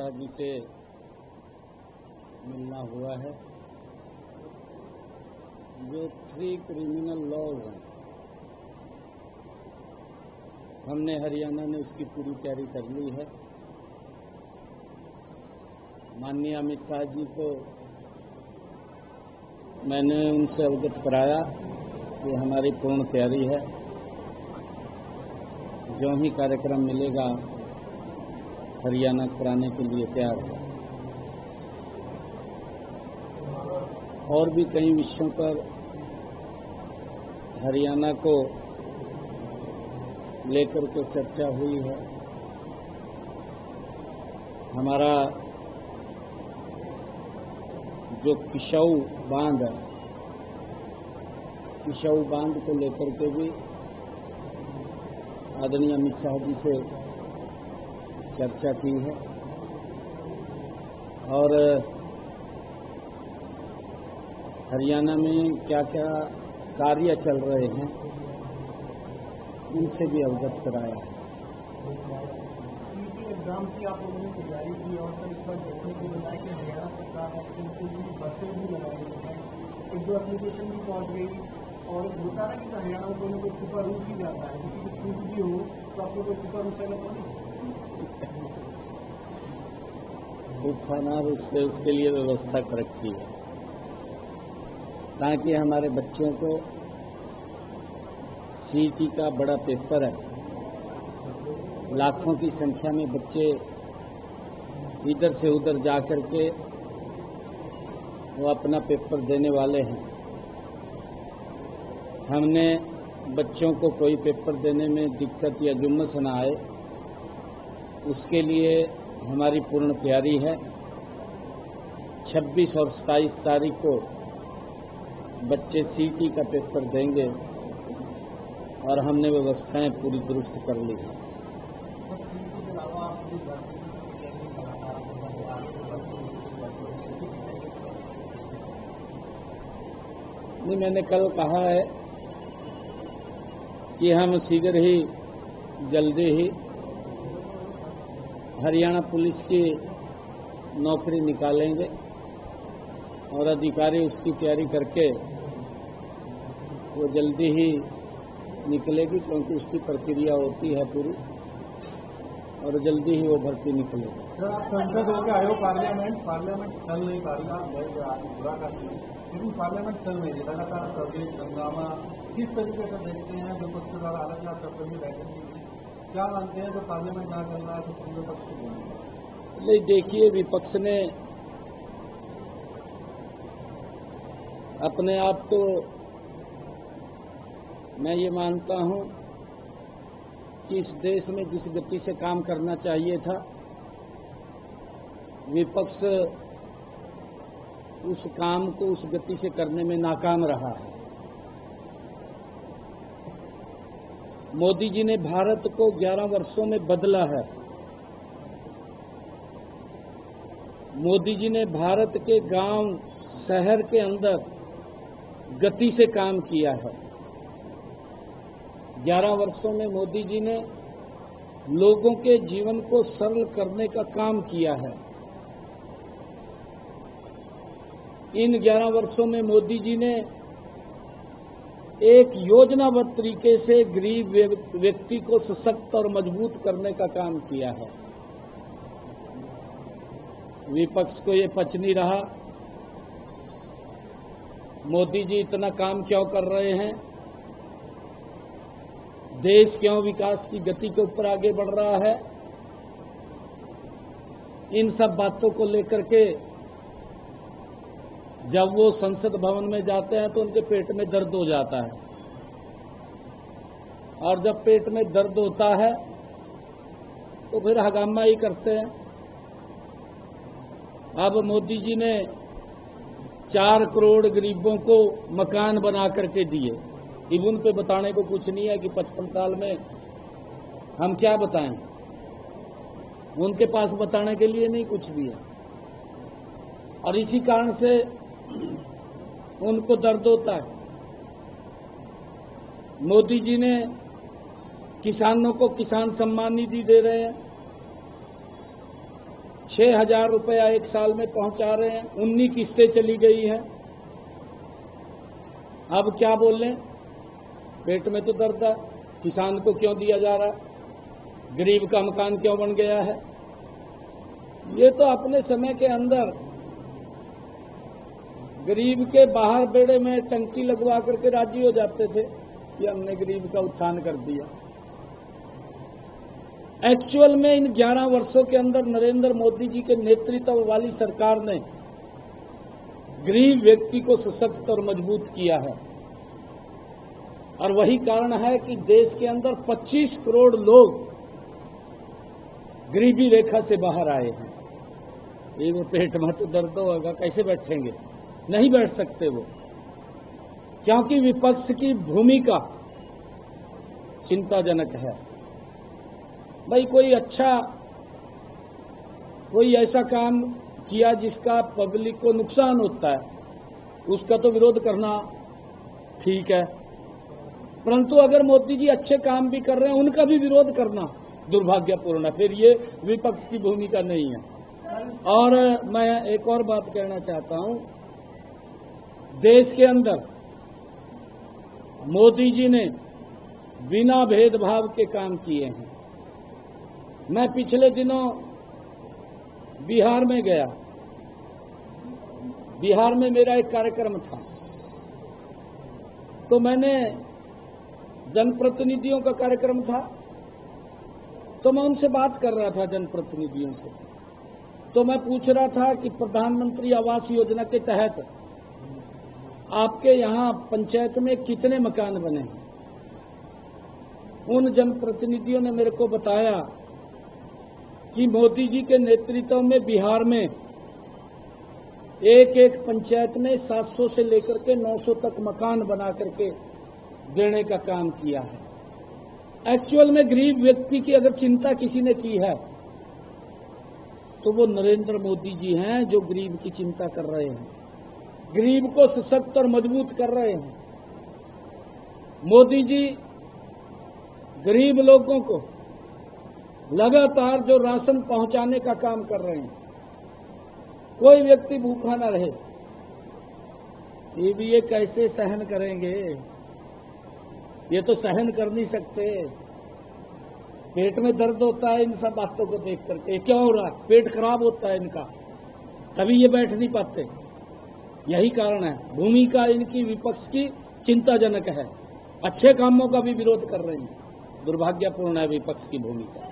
शाह जी से मिलना हुआ है। जो 3 क्रिमिनल लॉज हैं, हमने हरियाणा ने उसकी पूरी तैयारी कर ली है। माननीय अमित शाह जी को मैंने उनसे अवगत कराया कि हमारी पूर्ण तैयारी है। जो ही कार्यक्रम मिलेगा हरियाणा कराने के लिए तैयार है। और भी कई विषयों पर हरियाणा को लेकर के चर्चा हुई है। हमारा जो किशाऊ बांध है, किशाऊ बांध को लेकर के भी आदरणीय अमित शाह जी से चर्चा की है। और हरियाणा में क्या क्या कार्य चल रहे हैं उनसे भी अवगत कराया है। सीटी एग्जाम की आप लोगों ने तैयारी की और सर इस बार देखने को मिला कि हरियाणा सरकार एक्सटेंसिवली बसें भी लगाई हुई हैं, 1-2 एप्लीकेशन भी पहुंच गई। और एक होता है कि हरियाणा में कोई ना कोई छुपा रूस ही जाता है, किसी की छूट भी हो तो आप लोग को छुपा रूस है खाना उसके लिए व्यवस्था कर रखी है ताकि हमारे बच्चों को सीटी का बड़ा पेपर है, लाखों की संख्या में बच्चे इधर से उधर जाकर के वो अपना पेपर देने वाले हैं। हमने बच्चों को कोई पेपर देने में दिक्कत या जुम्मस न आए, उसके लिए हमारी पूर्ण तैयारी है। 26 और 27 तारीख को बच्चे सीटी का पेपर देंगे और हमने व्यवस्थाएं पूरी दुरुस्त कर ली हैं। नहीं, मैंने कल कहा है कि हम शीघ्र ही जल्दी ही हरियाणा पुलिस की नौकरी निकालेंगे और अधिकारी उसकी तैयारी करके वो जल्दी ही निकलेगी, क्योंकि उसकी प्रक्रिया होती है पूरी, और जल्दी ही वो भर्ती निकलेगी। सर, आप संसद होकर आए हो, पार्लियामेंट चल नहीं पा रहा, बुरा कर लेकिन पार्लियामेंट चल नहीं रही, लगातार सर्वे हंगामा किस तरीके से देखते हैं? जो पक्ष द्वारा अलग अलग शब्द में बैठेंगे, क्या मानते हैं जो पार्लियामेंट जहाँ चल रहा है तो पूरे पक्ष को? नहीं, देखिए, विपक्ष ने अपने आप को, मैं ये मानता हूं कि इस देश में जिस गति से काम करना चाहिए था, विपक्ष उस काम को उस गति से करने में नाकाम रहा है। मोदी जी ने भारत को 11 वर्षों में बदला है। मोदी जी ने भारत के गांव शहर के अंदर गति से काम किया है। 11 वर्षों में मोदी जी ने लोगों के जीवन को सरल करने का काम किया है। इन 11 वर्षों में मोदी जी ने एक योजनाबद्ध तरीके से गरीब व्यक्ति को सशक्त और मजबूत करने का काम किया है। विपक्ष को ये पच नहीं रहा, मोदी जी इतना काम क्यों कर रहे हैं, देश क्यों विकास की गति के ऊपर आगे बढ़ रहा है। इन सब बातों को लेकर के जब वो संसद भवन में जाते हैं तो उनके पेट में दर्द हो जाता है, और जब पेट में दर्द होता है तो फिर हंगामा ही करते हैं। अब मोदी जी ने 4 करोड़ गरीबों को मकान बना करके दिए। अब उन पे बताने को कुछ नहीं है कि 55 साल में हम क्या बताएं, उनके पास बताने के लिए नहीं कुछ भी है, और इसी कारण से उनको दर्द होता है। मोदी जी ने किसानों को किसान सम्मान निधि दे रहे हैं, 6,000 रुपया एक साल में पहुंचा रहे हैं, 19 किस्तें चली गई हैं। अब क्या बोल लें, पेट में तो दर्द है। किसान को क्यों दिया जा रहा है, गरीब का मकान क्यों बन गया है। ये तो अपने समय के अंदर गरीब के बाहर बेड़े में टंकी लगवा करके राजी हो जाते थे कि हमने गरीब का उत्थान कर दिया। एक्चुअल में इन 11 वर्षों के अंदर नरेंद्र मोदी जी के नेतृत्व वाली सरकार ने गरीब व्यक्ति को सशक्त और मजबूत किया है, और वही कारण है कि देश के अंदर 25 करोड़ लोग गरीबी रेखा से बाहर आए हैं। ये वो पेट में तो दर्द होगा, कैसे बैठेंगे, नहीं बैठ सकते वो, क्योंकि विपक्ष की भूमिका चिंताजनक है। भाई कोई ऐसा काम किया जिसका पब्लिक को नुकसान होता है, उसका तो विरोध करना ठीक है, परंतु अगर मोदी जी अच्छे काम भी कर रहे हैं उनका भी विरोध करना दुर्भाग्यपूर्ण है। फिर ये विपक्ष की भूमिका नहीं है। और मैं एक और बात कहना चाहता हूं, देश के अंदर मोदी जी ने बिना भेदभाव के काम किए हैं। मैं पिछले दिनों बिहार में गया, बिहार में मेरा एक कार्यक्रम था, तो मैंने जनप्रतिनिधियों का कार्यक्रम था, तो मैं उनसे बात कर रहा था जनप्रतिनिधियों से। तो मैं पूछ रहा था कि प्रधानमंत्री आवास योजना के तहत आपके यहाँ पंचायत में कितने मकान बने हैं। उन जनप्रतिनिधियों ने मेरे को बताया कि मोदी जी के नेतृत्व में बिहार में एक एक पंचायत में 700 से लेकर के 900 तक मकान बना करके देने का काम किया है। एक्चुअल में गरीब व्यक्ति की अगर चिंता किसी ने की है तो वो नरेंद्र मोदी जी हैं, जो गरीब की चिंता कर रहे हैं, गरीब को सशक्त और मजबूत कर रहे हैं। मोदी जी गरीब लोगों को लगातार जो राशन पहुंचाने का काम कर रहे हैं, कोई व्यक्ति भूखा ना रहे। ये भी ये कैसे सहन करेंगे, ये तो सहन कर नहीं सकते। पेट में दर्द होता है इन सब बातों को देख करके। क्या हो रहा है, पेट खराब होता है इनका, तभी ये बैठ नहीं पाते। यही कारण है, भूमिका इनकी विपक्ष की चिंताजनक है। अच्छे कामों का भी विरोध कर रहे हैं, दुर्भाग्यपूर्ण है विपक्ष की भूमिका।